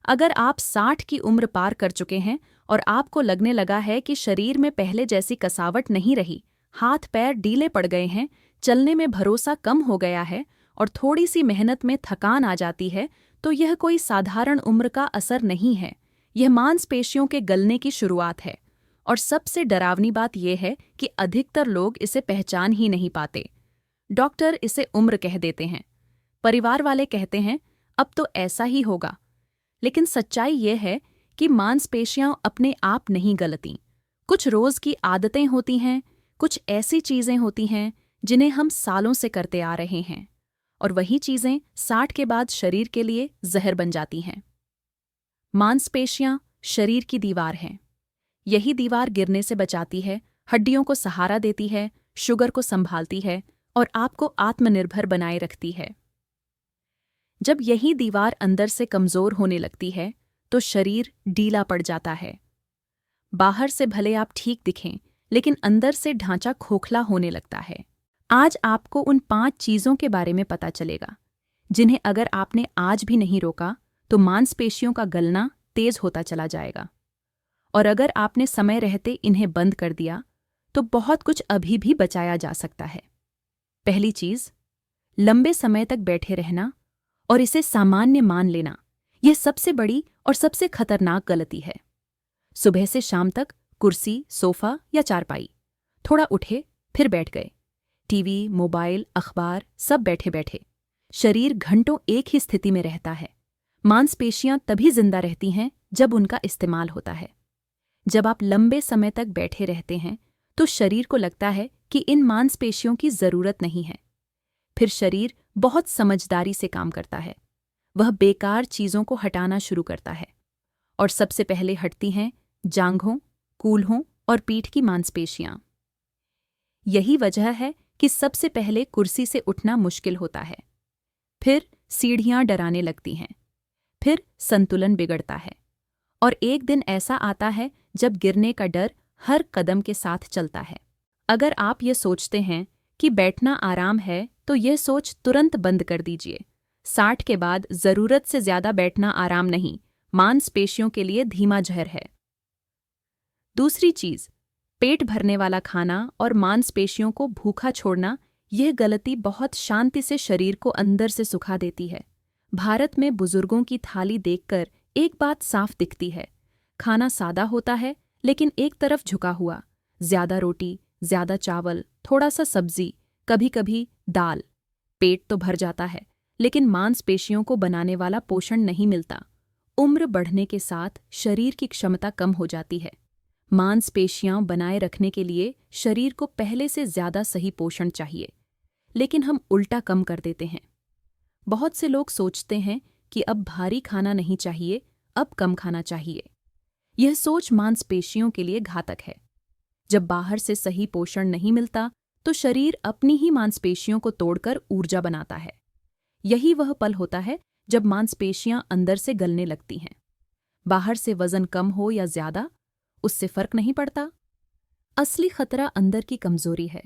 अगर आप 60 की उम्र पार कर चुके हैं और आपको लगने लगा है कि शरीर में पहले जैसी कसावट नहीं रही, हाथ पैर ढीले पड़ गए हैं, चलने में भरोसा कम हो गया है और थोड़ी सी मेहनत में थकान आ जाती है, तो यह कोई साधारण उम्र का असर नहीं है। यह मांसपेशियों के गलने की शुरुआत है। और सबसे डरावनी बात यह है कि अधिकतर लोग इसे पहचान ही नहीं पाते। डॉक्टर इसे उम्र कह देते हैं, परिवार वाले कहते हैं अब तो ऐसा ही होगा, लेकिन सच्चाई यह है कि मांसपेशियां अपने आप नहीं गलती। कुछ रोज की आदतें होती हैं, कुछ ऐसी चीजें होती हैं जिन्हें हम सालों से करते आ रहे हैं, और वही चीजें 60 के बाद शरीर के लिए जहर बन जाती हैं। मांसपेशियां शरीर की दीवार हैं। यही दीवार गिरने से बचाती है, हड्डियों को सहारा देती है, शुगर को संभालती है और आपको आत्मनिर्भर बनाए रखती है। जब यही दीवार अंदर से कमजोर होने लगती है, तो शरीर ढीला पड़ जाता है। बाहर से भले आप ठीक दिखें, लेकिन अंदर से ढांचा खोखला होने लगता है। आज आपको उन 5 चीजों के बारे में पता चलेगा, जिन्हें अगर आपने आज भी नहीं रोका, तो मांसपेशियों का गलना तेज होता चला जाएगा। और अगर आपने समय रहते इन्हें बंद कर दिया, तो बहुत कुछ अभी भी बचाया जा सकता है। पहली चीज, लंबे समय तक बैठे रहना और इसे सामान्य मान लेना, यह सबसे बड़ी और सबसे खतरनाक गलती है। सुबह से शाम तक कुर्सी, सोफा या चारपाई, थोड़ा उठे फिर बैठ गए, टीवी, मोबाइल, अखबार, सब बैठे बैठे। शरीर घंटों एक ही स्थिति में रहता है। मांसपेशियां तभी जिंदा रहती हैं जब उनका इस्तेमाल होता है। जब आप लंबे समय तक बैठे रहते हैं, तो शरीर को लगता है कि इन मांसपेशियों की जरूरत नहीं है। फिर शरीर बहुत समझदारी से काम करता है। वह बेकार चीजों को हटाना शुरू करता है, और सबसे पहले हटती हैं जांघों, कूल्हों और पीठ की मांसपेशियां। यही वजह है कि सबसे पहले कुर्सी से उठना मुश्किल होता है, फिर सीढ़ियां डराने लगती हैं, फिर संतुलन बिगड़ता है, और एक दिन ऐसा आता है जब गिरने का डर हर कदम के साथ चलता है। अगर आप ये सोचते हैं कि बैठना आराम है, तो यह सोच तुरंत बंद कर दीजिए। 60 के बाद जरूरत से ज्यादा बैठना आराम नहीं, मांसपेशियों के लिए धीमा जहर है। दूसरी चीज, पेट भरने वाला खाना और मांसपेशियों को भूखा छोड़ना, यह गलती बहुत शांति से शरीर को अंदर से सुखा देती है। भारत में बुजुर्गों की थाली देखकर एक बात साफ दिखती है। खाना सादा होता है, लेकिन एक तरफ झुका हुआ, ज्यादा रोटी, ज्यादा चावल, थोड़ा सा सब्जी, कभी कभी दाल। पेट तो भर जाता है, लेकिन मांसपेशियों को बनाने वाला पोषण नहीं मिलता। उम्र बढ़ने के साथ शरीर की क्षमता कम हो जाती है। मांसपेशियां बनाए रखने के लिए शरीर को पहले से ज्यादा सही पोषण चाहिए, लेकिन हम उल्टा कम कर देते हैं। बहुत से लोग सोचते हैं कि अब भारी खाना नहीं चाहिए, अब कम खाना चाहिए। यह सोच मांसपेशियों के लिए घातक है। जब बाहर से सही पोषण नहीं मिलता, तो शरीर अपनी ही मांसपेशियों को तोड़कर ऊर्जा बनाता है। यही वह पल होता है जब मांसपेशियां अंदर से गलने लगती हैं। बाहर से वजन कम हो या ज्यादा, उससे फर्क नहीं पड़ता। असली खतरा अंदर की कमजोरी है,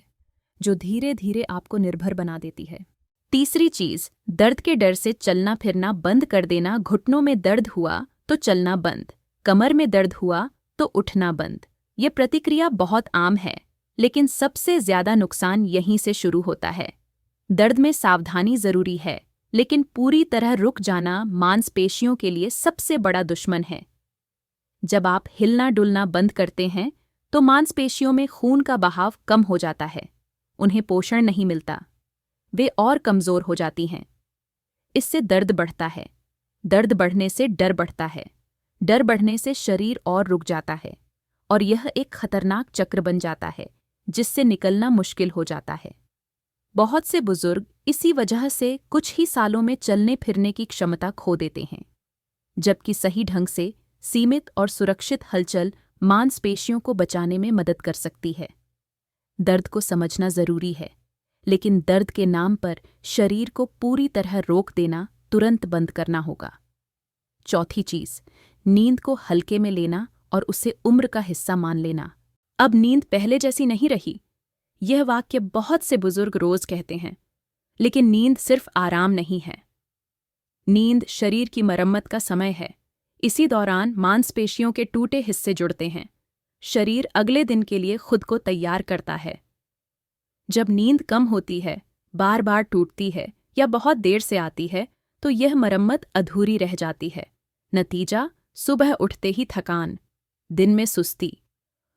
जो धीरे धीरे आपको निर्भर बना देती है। तीसरी चीज, दर्द के डर से चलना फिरना बंद कर देना। घुटनों में दर्द हुआ तो चलना बंद, कमर में दर्द हुआ तो उठना बंद। ये प्रतिक्रिया बहुत आम है, लेकिन सबसे ज्यादा नुकसान यहीं से शुरू होता है। दर्द में सावधानी जरूरी है, लेकिन पूरी तरह रुक जाना मांसपेशियों के लिए सबसे बड़ा दुश्मन है। जब आप हिलना डुलना बंद करते हैं, तो मांसपेशियों में खून का बहाव कम हो जाता है, उन्हें पोषण नहीं मिलता, वे और कमजोर हो जाती हैं। इससे दर्द बढ़ता है, दर्द बढ़ने से डर बढ़ता है, डर बढ़ने से शरीर और रुक जाता है, और यह एक खतरनाक चक्र बन जाता है जिससे निकलना मुश्किल हो जाता है। बहुत से बुजुर्ग इसी वजह से कुछ ही सालों में चलने फिरने की क्षमता खो देते हैं, जबकि सही ढंग से सीमित और सुरक्षित हलचल मांसपेशियों को बचाने में मदद कर सकती है। दर्द को समझना जरूरी है, लेकिन दर्द के नाम पर शरीर को पूरी तरह रोक देना तुरंत बंद करना होगा। चौथी चीज, नींद को हल्के में लेना और उसे उम्र का हिस्सा मान लेना। अब नींद पहले जैसी नहीं रही। यह वाक्य बहुत से बुजुर्ग रोज कहते हैं, लेकिन नींद सिर्फ आराम नहीं है। नींद शरीर की मरम्मत का समय है। इसी दौरान मांसपेशियों के टूटे हिस्से जुड़ते हैं। शरीर अगले दिन के लिए खुद को तैयार करता है। जब नींद कम होती है, बार बार टूटती है या बहुत देर से आती है, तो यह मरम्मत अधूरी रह जाती है। नतीजा, सुबह उठते ही थकान, दिन में सुस्ती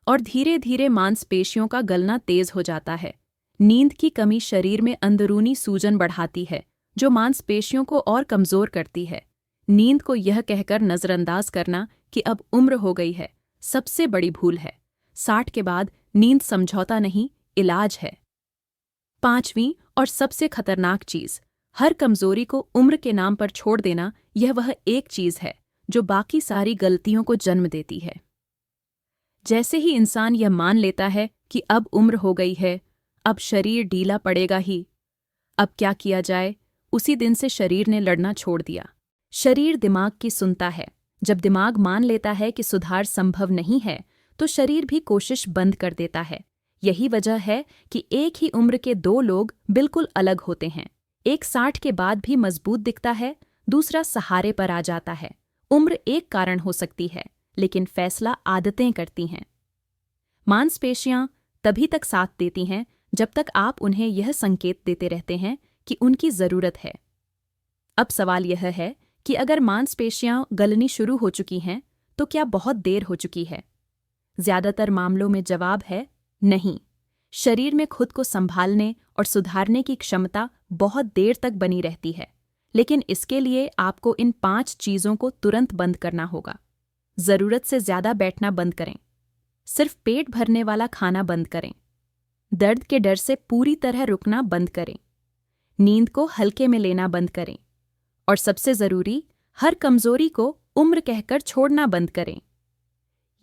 और धीरे धीरे मांसपेशियों का गलना तेज हो जाता है। नींद की कमी शरीर में अंदरूनी सूजन बढ़ाती है, जो मांसपेशियों को और कमजोर करती है। नींद को यह कहकर नजरअंदाज करना कि अब उम्र हो गई है, सबसे बड़ी भूल है। 60 के बाद नींद समझौता नहीं, इलाज है। 5वीं और सबसे खतरनाक चीज, हर कमजोरी को उम्र के नाम पर छोड़ देना। यह वह एक चीज है जो बाकी सारी गलतियों को जन्म देती है। जैसे ही इंसान यह मान लेता है कि अब उम्र हो गई है, अब शरीर ढीला पड़ेगा ही, अब क्या किया जाए, उसी दिन से शरीर ने लड़ना छोड़ दिया। शरीर दिमाग की सुनता है। जब दिमाग मान लेता है कि सुधार संभव नहीं है, तो शरीर भी कोशिश बंद कर देता है। यही वजह है कि एक ही उम्र के दो लोग बिल्कुल अलग होते हैं। एक 60 के बाद भी मजबूत दिखता है, दूसरा सहारे पर आ जाता है। उम्र एक कारण हो सकती है, लेकिन फैसला आदतें करती हैं। मांसपेशियां तभी तक साथ देती हैं जब तक आप उन्हें यह संकेत देते रहते हैं कि उनकी जरूरत है। अब सवाल यह है कि अगर मांसपेशियां गलनी शुरू हो चुकी हैं, तो क्या बहुत देर हो चुकी है? ज्यादातर मामलों में जवाब है नहीं। शरीर में खुद को संभालने और सुधारने की क्षमता बहुत देर तक बनी रहती है, लेकिन इसके लिए आपको इन 5 चीजों को तुरंत बंद करना होगा। जरूरत से ज्यादा बैठना बंद करें। सिर्फ पेट भरने वाला खाना बंद करें। दर्द के डर से पूरी तरह रुकना बंद करें। नींद को हल्के में लेना बंद करें। और सबसे जरूरी, हर कमजोरी को उम्र कहकर छोड़ना बंद करें।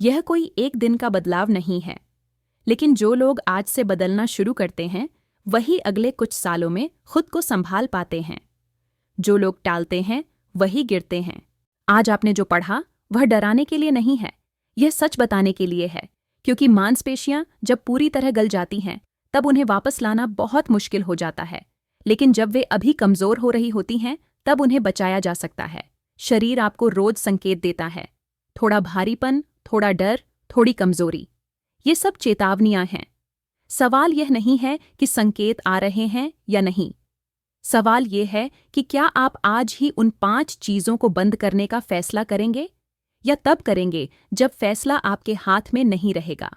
यह कोई एक दिन का बदलाव नहीं है, लेकिन जो लोग आज से बदलना शुरू करते हैं, वही अगले कुछ सालों में खुद को संभाल पाते हैं। जो लोग टालते हैं, वही गिरते हैं। आज आपने जो पढ़ा, वह डराने के लिए नहीं है, यह सच बताने के लिए है, क्योंकि मांसपेशियां जब पूरी तरह गल जाती हैं, तब उन्हें वापस लाना बहुत मुश्किल हो जाता है। लेकिन जब वे अभी कमजोर हो रही होती हैं, तब उन्हें बचाया जा सकता है। शरीर आपको रोज संकेत देता है, थोड़ा भारीपन, थोड़ा डर, थोड़ी कमजोरी। ये सब चेतावनियां हैं। सवाल यह नहीं है कि संकेत आ रहे हैं या नहीं। सवाल यह है कि क्या आप आज ही उन 5 चीजों को बंद करने का फैसला करेंगे, या तब करेंगे जब फैसला आपके हाथ में नहीं रहेगा।